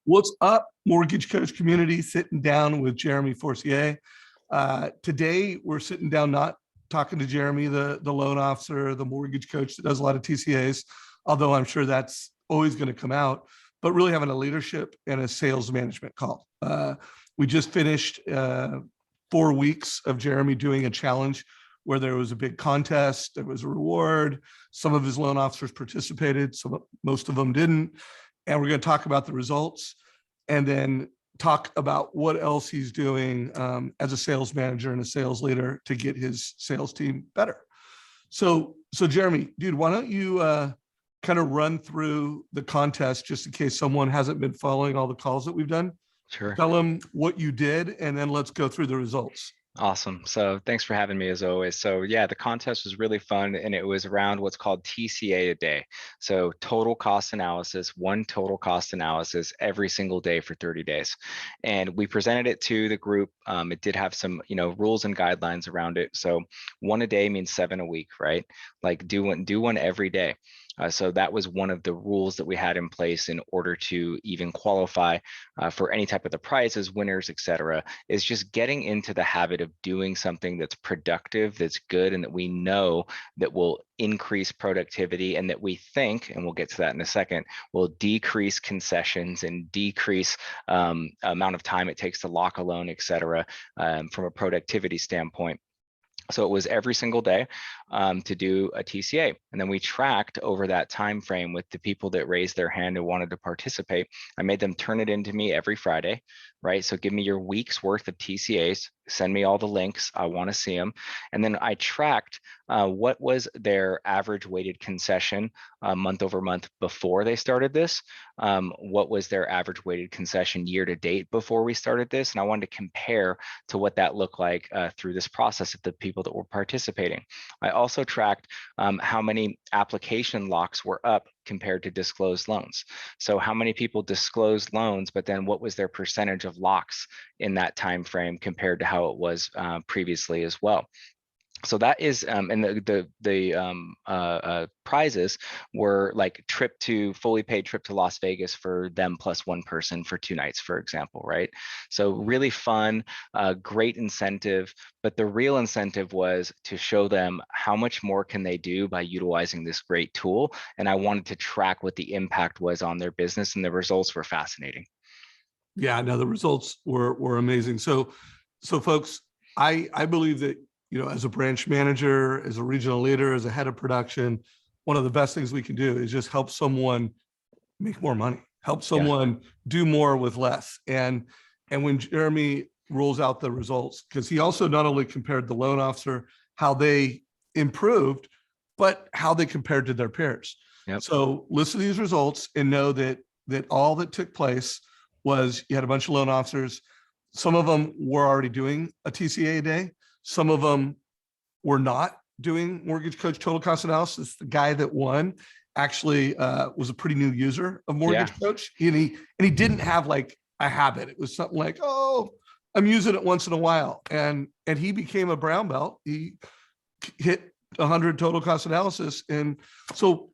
What's up, mortgage coach community? Sitting down with Jeremy Forcier. Today, we're sitting down not talking to Jeremy, the loan officer, the mortgage coach that does a lot of TCAs, although I'm sure that's always going to come out, but really having a leadership and a sales management call. We just finished 4 weeks of Jeremy doing a challenge where there was a big contest, there was a reward. Some of his loan officers participated, most of them didn't. And we're going to talk about the results and then talk about what else he's doing as a sales manager and a sales leader to get his sales team better. So Jeremy, dude, why don't you kind of run through the contest just in case someone hasn't been following all the calls that we've done? Sure. Tell them what you did, and then let's go through the results. Awesome. So thanks for having me as always. So yeah, the contest was really fun and it was around what's called TCA a day. So total cost analysis, one total cost analysis every single day for 30 days. And we presented it to the group. It did have some, rules and guidelines around it. So one a day means 7 a week, right? Like do one every day. So that was one of the rules that we had in place in order to even qualify for any type of the prizes, winners, etc. Is just getting into the habit of doing something that's productive, that's good, and that we know that will increase productivity and that we think, and we'll get to that in a second, will decrease concessions and decrease amount of time it takes to lock a loan, etc. From a productivity standpoint. So it was every single day to do a TCA. And then we tracked over that time frame with the people that raised their hand and wanted to participate. I made them turn it into me every Friday, right? So give me your week's worth of TCAs, send me all the links, I want to see them. And then I tracked what was their average weighted concession month over month before they started this, what was their average weighted concession year to date before we started this. And I wanted to compare to what that looked like through this process of the people that were participating. I also tracked how many application locks were up compared to disclosed loans. So how many people disclosed loans, but then what was their percentage of locks in that time frame compared to how it was previously as well. So that is, and the prizes were like fully paid trip to Las Vegas for them plus one person for 2 nights, for example, right? So really fun, great incentive, but the real incentive was to show them how much more can they do by utilizing this great tool. And I wanted to track what the impact was on their business, and the results were fascinating. Yeah, no, the results were amazing. So folks, I believe that, as a branch manager, as a regional leader, as a head of production, one of the best things we can do is just help someone make more money, help someone do more with less. And when Jeremy rolls out the results, because he also not only compared the loan officer, how they improved, but how they compared to their peers. Yep. So listen to these results and know that all that took place was you had a bunch of loan officers. Some of them were already doing a TCA a day. Some of them were not doing mortgage coach total cost analysis. The guy that won actually was a pretty new user of mortgage coach. And he didn't have like a habit. It was something like, oh, I'm using it once in a while. And he became a brown belt. He hit 100 total cost analysis. And so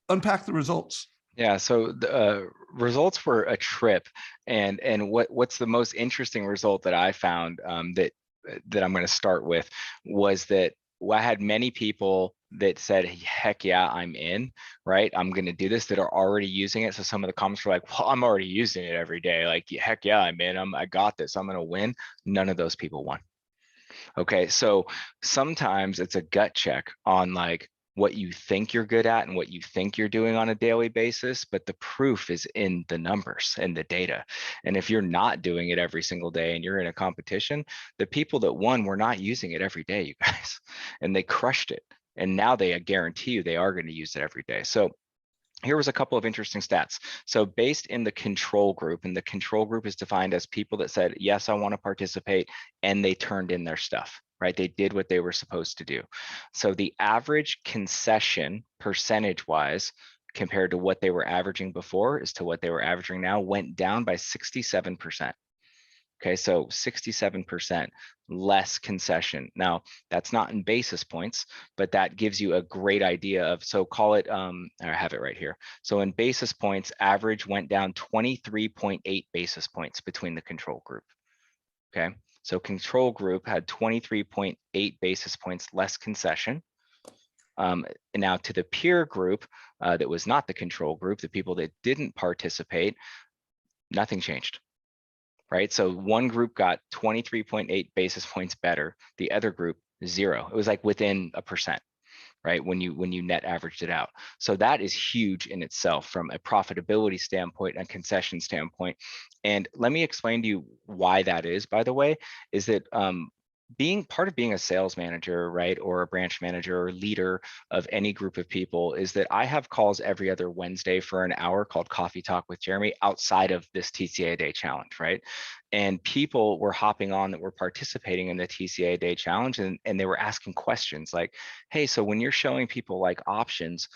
unpack the results. Yeah, so the results were a trip, and what's the most interesting result that I found that I'm going to start with was that I had many people that said, heck yeah, I'm in, right? I'm going to do this, that are already using it. So some of the comments were like, well, I'm already using it every day. Like, heck yeah, I'm in. I got this. I'm going to win. None of those people won. Okay, so sometimes it's a gut check on like what you think you're good at and what you think you're doing on a daily basis, but the proof is in the numbers and the data. And if you're not doing it every single day and you're in a competition, the people that won were not using it every day, you guys, and they crushed it. And now I guarantee you they are going to use it every day. So here was a couple of interesting stats. So based in the control group, and the control group is defined as people that said, yes, I want to participate, and they turned in their stuff, right? They did what they were supposed to do. So the average concession percentage-wise compared to what they were averaging before is to what they were averaging now went down by 67%. Okay, so 67% less concession. Now, that's not in basis points, but that gives you a great idea of, so call it, I have it right here. So in basis points, average went down 23.8 basis points between the control group. Okay, so control group had 23.8 basis points less concession. And now to the peer group that was not the control group, the people that didn't participate, nothing changed. Right, so one group got 23.8 basis points better, the other group 0. It was like within a percent, right, when you net averaged it out. So that is huge in itself from a profitability standpoint and concession standpoint. And let me explain to you why that is, by the way, is that being part of being a sales manager, right, or a branch manager or leader of any group of people is that I have calls every other Wednesday for an hour called Coffee Talk with Jeremy outside of this TCA Day Challenge, right? And people were hopping on that were participating in the TCA Day Challenge, and they were asking questions like, hey, so when you're showing people like options,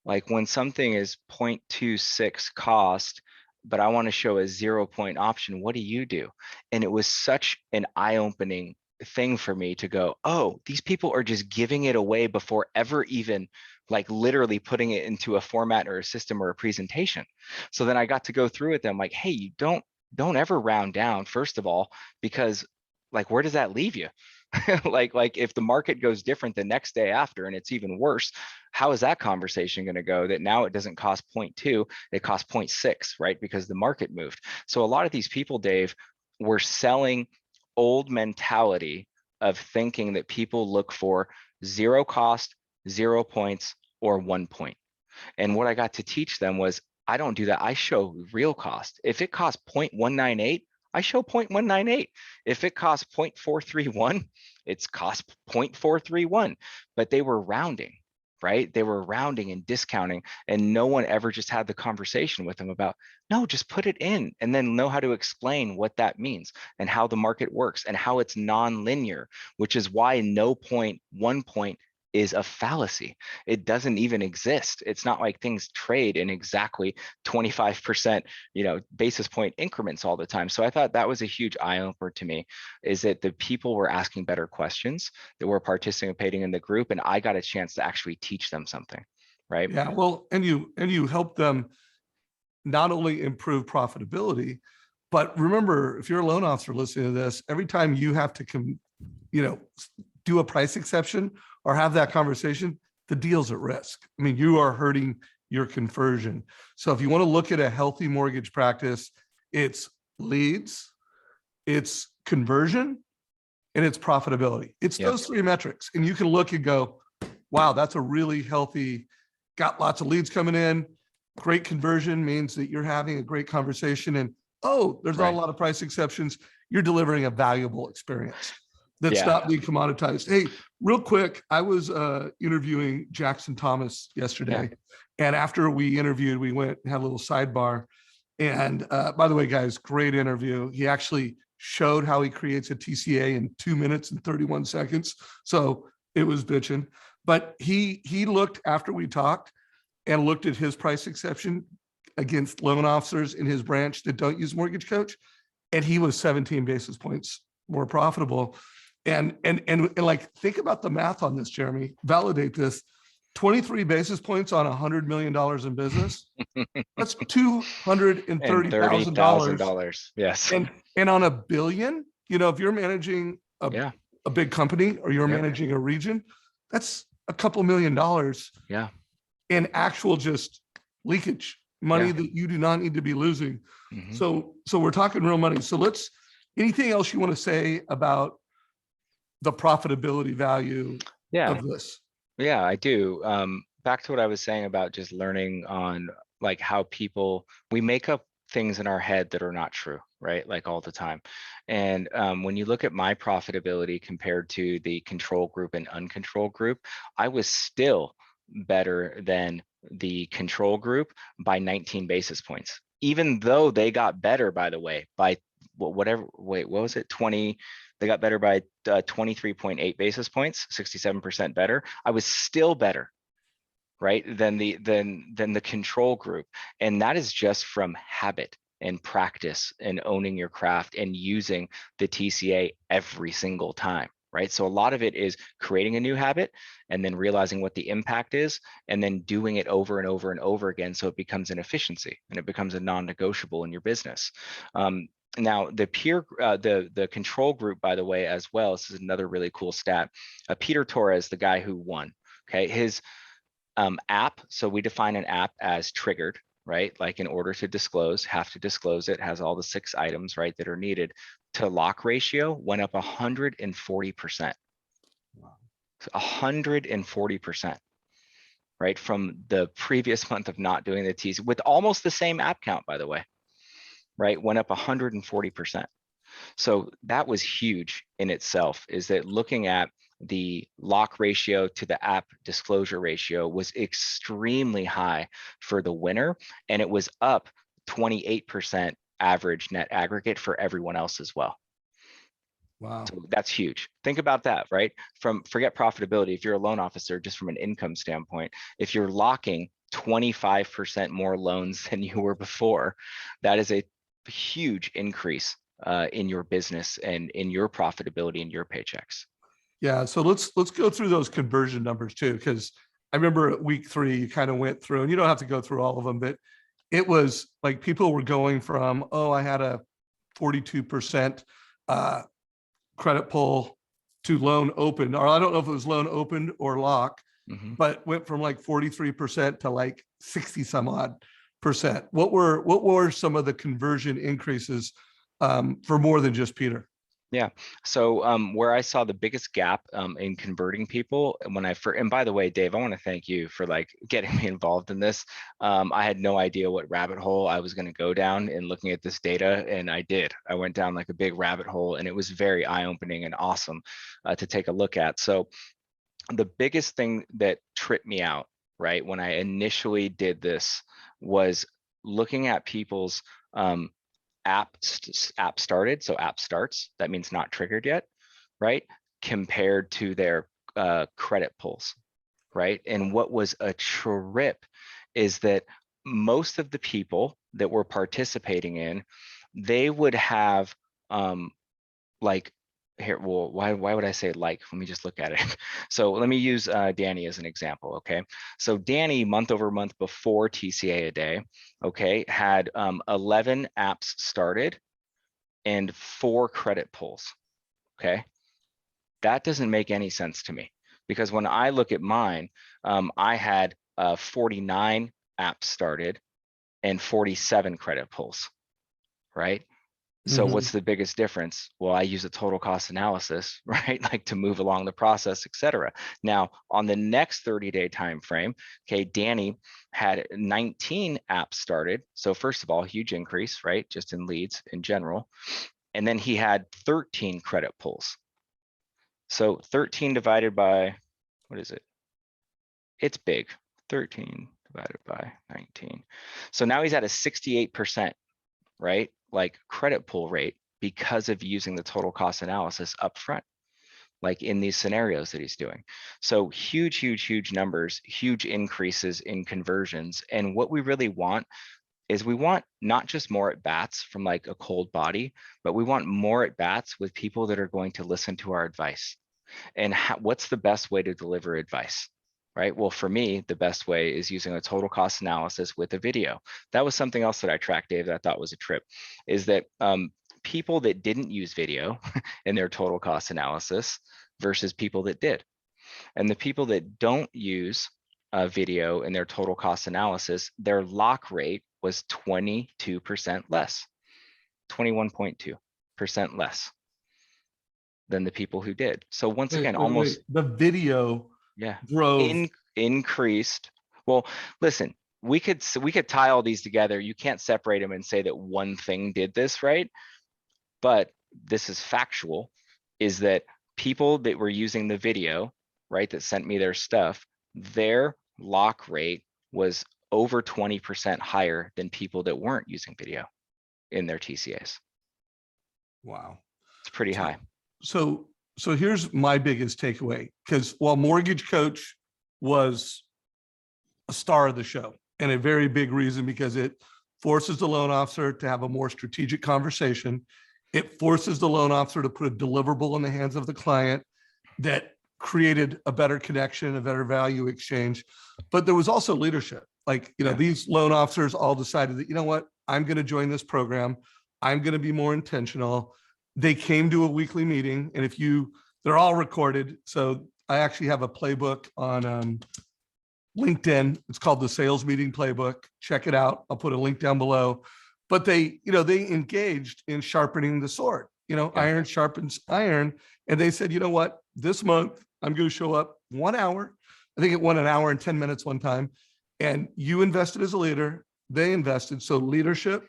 like when something is 0.26 cost, but I want to show a 0 point option, what do you do? And it was such an eye-opening thing for me to go, oh, these people are just giving it away before ever even like literally putting it into a format or a system or a presentation. So then I got to go through with them like, hey, you don't ever round down, first of all, because like, where does that leave you? like if the market goes different the next day after and it's even worse, how is that conversation going to go that now it doesn't cost 0.2, it costs 0.6, right? Because the market moved. So a lot of these people, Dave, were selling old mentality of thinking that people look for 0 cost, 0 points, or 1 point. And what I got to teach them was, I don't do that. I show real cost. If it costs 0.198, I show 0.198. If it costs 0.431, it's cost 0.431. But they were rounding, right? They were rounding and discounting, and no one ever just had the conversation with them about, no, just put it in and then know how to explain what that means and how the market works and how it's non-linear, which is why no point, 1 point is a fallacy. It doesn't even exist. It's not like things trade in exactly 25%, basis point increments all the time. So I thought that was a huge eye opener to me, is that the people were asking better questions, that were participating in the group, and I got a chance to actually teach them something, right? Yeah, well, and you help them not only improve profitability, but remember, if you're a loan officer listening to this, every time you have to do a price exception or have that conversation, the deal's at risk. I mean, you are hurting your conversion. So if you want to look at a healthy mortgage practice, it's leads, it's conversion, and it's profitability. It's those three metrics. And you can look and go, wow, that's a really healthy, got lots of leads coming in. Great conversion means that you're having a great conversation. And oh, there's not a lot of price exceptions. You're delivering a valuable experience that's not being commoditized. Hey, real quick, I was interviewing Jackson Thomas yesterday. And after we interviewed, we went and had a little sidebar. And by the way, guys, great interview. He actually showed how he creates a TCA in 2 minutes and 31 seconds. So it was bitching. But he looked after we talked and looked at his price exception against loan officers in his branch that don't use Mortgage Coach. And he was 17 basis points more profitable. And like, think about the math on this, Jeremy. Validate this. 23 basis points on $100 million in business. That's $230,000. Yes. And on $1 billion, if you're managing a big company or you're managing a region, that's a couple $1 million. Yeah. In actual just leakage money that you do not need to be losing. Mm-hmm. So we're talking real money. So anything else you want to say about the profitability value of this? Yeah, I do. Back to what I was saying about just learning on like how we make up things in our head that are not true, right? Like all the time. And when you look at my profitability compared to the control group and uncontrolled group, I was still better than the control group by 19 basis points, even though they got better, by the way, by what was it? They got better by 23.8 basis points, 67% better. I was still better, right, than the control group. And that is just from habit and practice and owning your craft and using the TCA every single time, right? So a lot of it is creating a new habit and then realizing what the impact is and then doing it over and over and over again so it becomes an efficiency and it becomes a non-negotiable in your business. Now the the control group, by the way, as well, this is another really cool stat. Peter Torres, the guy who won, okay, his app, so we define an app as triggered, right? Like in order to disclose, have to disclose it, has all the 6 items, right, that are needed, to lock ratio went up 140%. Wow. 140%, right? From the previous month of not doing the TC with almost the same app count, by the way, right? Went up 140%. So that was huge in itself, is that looking at the lock ratio to the app disclosure ratio was extremely high for the winner, and it was up 28% average net aggregate for everyone else as well. Wow. So that's huge. Think about that, right? Forget profitability. If you're a loan officer, just from an income standpoint, if you're locking 25% more loans than you were before, that is a huge increase in your business and in your profitability and your paychecks. Yeah. So let's go through those conversion numbers too, because I remember at week 3, you kind of went through, and you don't have to go through all of them, but it was like people were going from, oh, I had a 42% credit pull to loan opened, or I don't know if it was loan opened or lock, but went from like 43% to like 60 some odd percent. What were some of the conversion increases for more than just Peter? Yeah. So where I saw the biggest gap in converting people, and and by the way, Dave, I want to thank you for like getting me involved in this. I had no idea what rabbit hole I was going to go down in looking at this data, and I did. I went down like a big rabbit hole, and it was very eye-opening and awesome to take a look at. So the biggest thing that tripped me out, right, when I initially did this was looking at people's app started, so app starts, that means not triggered yet, right, compared to their credit pulls, right? And what was a trip is that most of the people that were participating in, they would have like, here, well, why would I say like? Let me just look at it. So let me use Danny as an example, okay? So Danny, month over month before TCA a day, okay, had 11 apps started and 4 credit pulls, okay? That doesn't make any sense to me, because when I look at mine, I had 49 apps started and 47 credit pulls, right? So what's the biggest difference? Well, I use a total cost analysis, right? Like to move along the process, et cetera. Now, on the next 30-day time frame, okay, Danny had 19 apps started. So first of all, huge increase, right? Just in leads in general. And then he had 13 credit pulls. So 13 divided by, what is it? It's big, 13 divided by 19. So now he's at a 68%, right? Like credit pull rate, because of using the total cost analysis up front, like in these scenarios that he's doing. So huge numbers, huge increases in conversions. And what we really want is we want not just more at bats from like a cold body, but we want more at bats with people that are going to listen to our advice. And what's the best way to deliver advice? Right? Well, for me, the best way is using a total cost analysis with a video. That was something else that I tracked, Dave, that I thought was a trip, is that people that didn't use video in their total cost analysis versus people that did. And the people that don't use video in their total cost analysis, their lock rate was 22% less, 21.2% less than the people who did. So once again, almost the video drove increased. Well, listen, we could tie all these together. You can't separate them and say that one thing did this, right? But this is factual, is that people that were using the video, right, that sent me their stuff, their lock rate was over 20% higher than people that weren't using video in their TCAs. Wow. It's pretty high. So here's my biggest takeaway, because while Mortgage Coach was a star of the show, and a very big reason, because it forces the loan officer to have a more strategic conversation. It forces the loan officer to put a deliverable in the hands of the client that created a better connection, a better value exchange. But there was also leadership. Like, these loan officers all decided that, you know what, I'm going to join this program. I'm going to be more intentional. They came to a weekly meeting, and they're all recorded. So I actually have a playbook on LinkedIn. It's called the Sales Meeting Playbook. Check it out. I'll put a link down below. But they engaged in sharpening the sword. Iron sharpens iron. And they said, you know what, this month I'm going to show up 1 hour. I think it went 1 hour and 10 minutes one time. And you invested as a leader. They invested. So leadership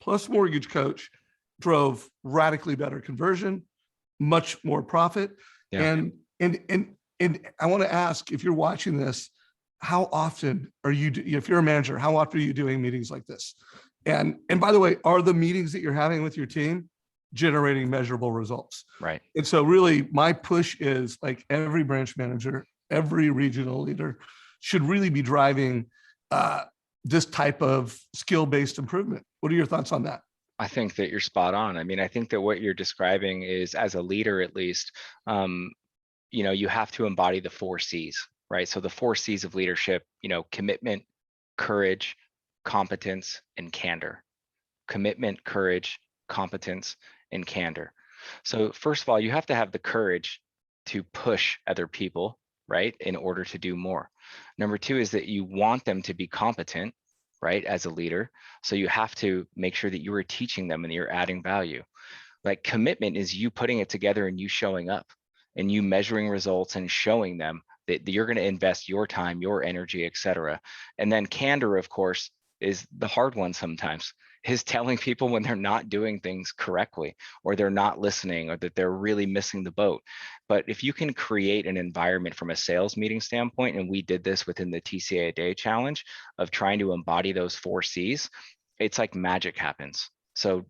plus mortgage coach drove radically better conversion, much more profit. Yeah. And I want to ask, if you're watching this, how often are you, if you're a manager, how often are you doing meetings like this? And by the way, are the meetings that you're having with your team generating measurable results? Right. And so really my push is, like, every branch manager, every regional leader should really be driving this type of skill-based improvement. What are your thoughts on that? I think that you're spot on. I mean, I think that what you're describing is, as a leader, at least, you have to embody the 4 C's, right? So the 4 C's of leadership, commitment, courage, competence, and candor. Commitment, courage, competence, and candor. So first of all, you have to have the courage to push other people, right, in order to do more. Number 2 is that you want them to be competent, right, as a leader. So you have to make sure that you are teaching them and you're adding value. Like, commitment is you putting it together and you showing up and you measuring results and showing them that you're going to invest your time, your energy, etc. And then candor, of course, is the hard one sometimes, is telling people when they're not doing things correctly, or they're not listening, or that they're really missing the boat. But if you can create an environment from a sales meeting standpoint, and we did this within the TCA a Day challenge of trying to embody those 4 C's, it's like magic happens. So,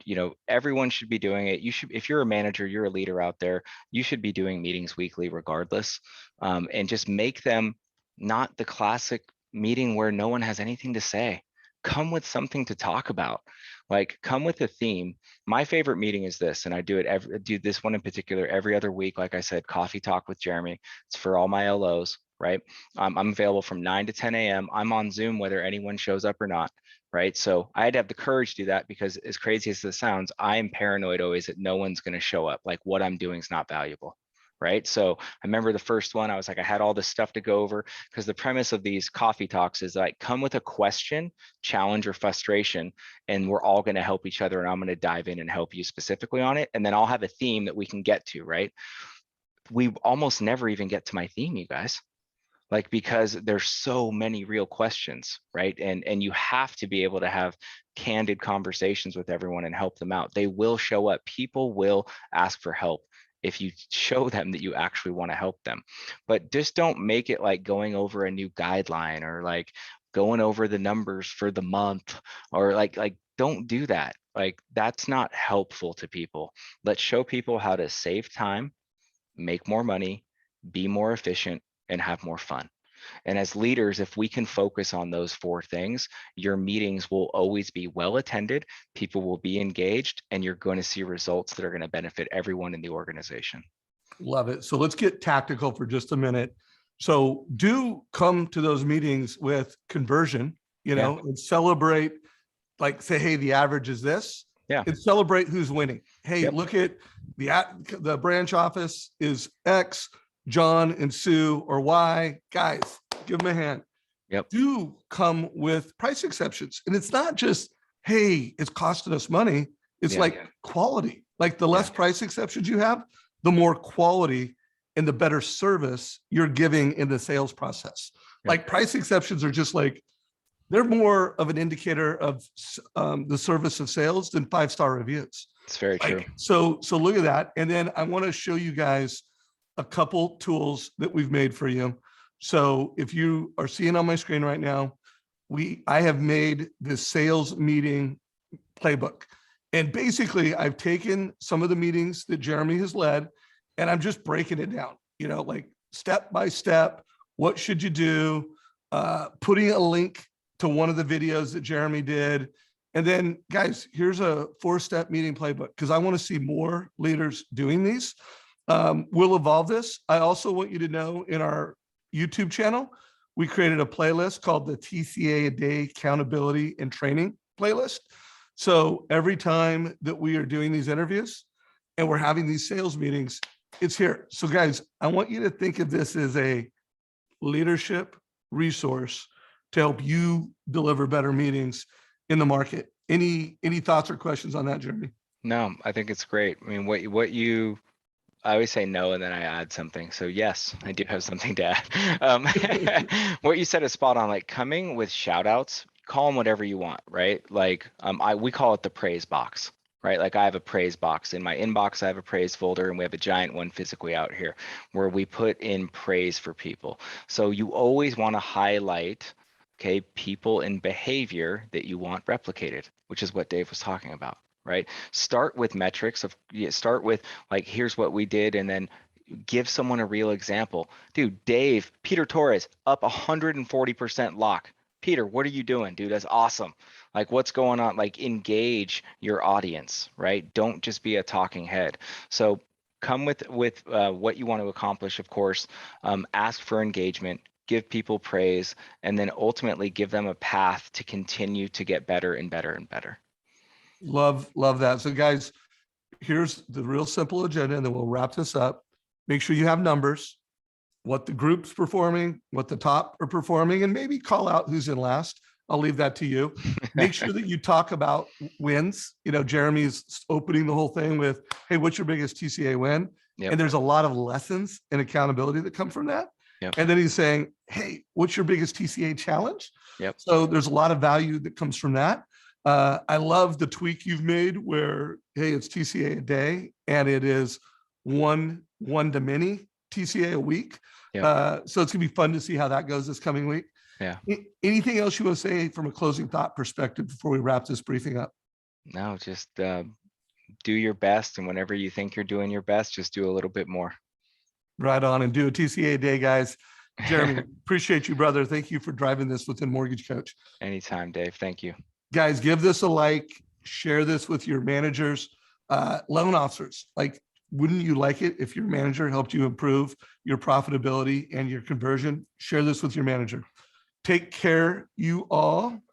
everyone should be doing it. You should, if you're a manager, you're a leader out there, you should be doing meetings weekly regardless, and just make them not the classic meeting where no one has anything to say. Come with something to talk about. Like, come with a theme. My favorite meeting is this, and I do this one in particular every other week. Like I said, coffee talk with Jeremy. It's for all my LOs, right? I'm available from 9 to 10 a.m. I'm on Zoom whether anyone shows up or not, right? So I had to have the courage to do that, because as crazy as this sounds, I am paranoid always that no one's going to show up. Like, what I'm doing is not valuable. Right. So I remember the first one, I was like, I had all this stuff to go over, because the premise of these coffee talks is like, come with a question, challenge, or frustration, and we're all going to help each other. And I'm going to dive in and help you specifically on it. And then I'll have a theme that we can get to. Right. We almost never even get to my theme, you guys. Like, because there's so many real questions, right? And you have to be able to have candid conversations with everyone and help them out. They will show up. People will ask for help if you show them that you actually want to help them. But just don't make it like going over a new guideline, or like going over the numbers for the month, or like don't do that. Like, that's not helpful to people. Let's show people how to save time, make more money, be more efficient, and have more fun. And as leaders, if we can focus on those 4 things, your meetings will always be well attended, people will be engaged, and you're going to see results that are going to benefit everyone in the organization. Love it. So let's get tactical for just a minute. So do come to those meetings with conversion, and celebrate, like, say, hey, the average is this. Yeah. And celebrate who's winning. Hey, look at the branch office is X, John and Sue or Y. Guys, give them a hand. Yep. Do come with price exceptions. And it's not just, hey, it's costing us money. It's quality. Like, the less price exceptions you have, the more quality and the better service you're giving in the sales process. Like, price exceptions are just like, they're more of an indicator of the service of sales than 5-star reviews. It's very true. So look at that. And then I want to show you guys a couple tools that we've made for you. So if you are seeing on my screen right now, I have made this sales meeting playbook. And basically, I've taken some of the meetings that Jeremy has led, and I'm just breaking it down, like step by step. What should you do? Putting a link to one of the videos that Jeremy did, And then guys, here's a 4-step meeting playbook because I want to see more leaders doing these. We'll evolve this. I also want you to know in our YouTube channel, we created a playlist called the TCA a Day Accountability and Training playlist. So every time that we are doing these interviews and we're having these sales meetings, it's here. So guys, I want you to think of this as a leadership resource to help you deliver better meetings in the market. Any thoughts or questions on that, Jeremy? No, I think it's great. I mean, I always say no, and then I add something. So yes, I do have something to add. What you said is spot on. Like coming with shout outs, call them whatever you want, right? Like we call it the praise box, right? Like I have a praise box in my inbox. I have a praise folder, and we have a giant one physically out here where we put in praise for people. So you always want to highlight, okay, people and behavior that you want replicated, which is what Dave was talking about. Right? Start with metrics start with like, here's what we did, and then give someone a real example. Dude, Peter Torres up 140% lock. Peter, what are you doing? Dude, that's awesome. Like what's going on? Like engage your audience, right? Don't just be a talking head. So come with what you want to accomplish, of course. Ask for engagement, give people praise, and then ultimately give them a path to continue to get better and better and better. Love that. So guys, here's the real simple agenda, and then we'll wrap this up. Make sure you have numbers, what the group's performing, what the top are performing, and maybe call out who's in last. I'll leave that to you. Make sure that you talk about wins. You know, Jeremy's opening the whole thing with, hey, what's your biggest TCA win? Yep. And there's a lot of lessons and accountability that come from that. Yep. And then he's saying, hey, what's your biggest TCA challenge? Yep. So there's a lot of value that comes from that. I love the tweak you've made where, hey, it's TCA a day and it is one to many TCA a week. Yeah. So it's gonna be fun to see how that goes this coming week. Yeah. Anything else you want to say from a closing thought perspective before we wrap this briefing up? No, just do your best. And whenever you think you're doing your best, just do a little bit more. Right on, and do a TCA a day, guys. Jeremy, appreciate you, brother. Thank you for driving this within Mortgage Coach. Anytime, Dave. Thank you. Guys, give this a like, share this with your managers, loan officers. Like, wouldn't you like it if your manager helped you improve your profitability and your conversion? Share this with your manager. Take care, you all.